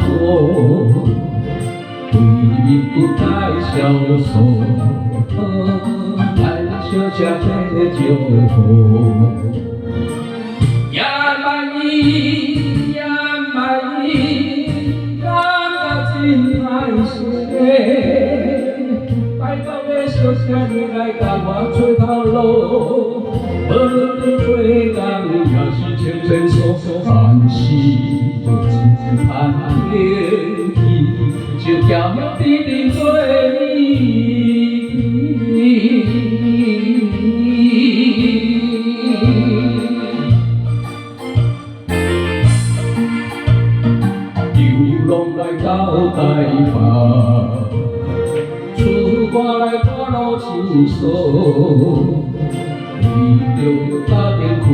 过，为民不改孝顺，咱小吃的祝福。呀满意，呀满意，感觉真歹势。拜托的小姐，你来甲我出头路，无论你做工也是清清楚楚，但是就真盼天气，就叫你哋做流浪来到台北。我来拖路青索，为着家庭困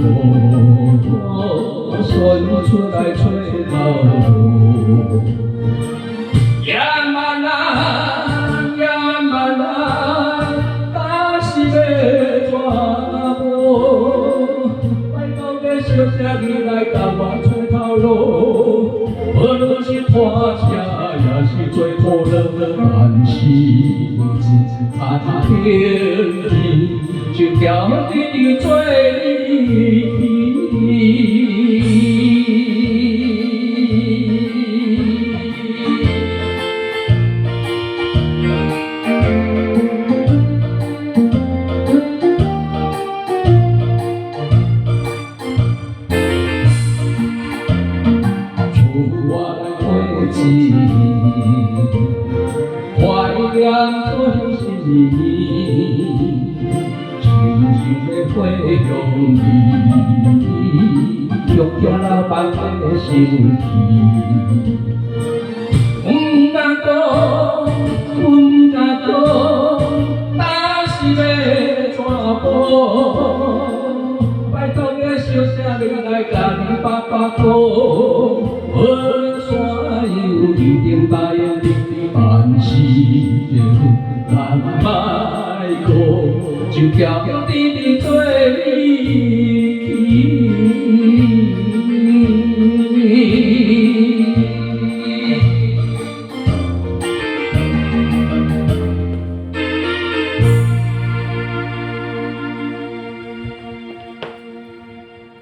苦，顺出来找老母。呀嘛啦，呀嘛啦，咱是要怎步？拜托个小姐，你来甲我找头路，无论是拖车也是做拖人，但是。盼天气，就叫你做我来回忆，怀念过去。轻轻的花香味，用着老伴的心意。不敢讲，不敢讲，咱是要怎步？拜托个小姐，你来甲你爸爸讲。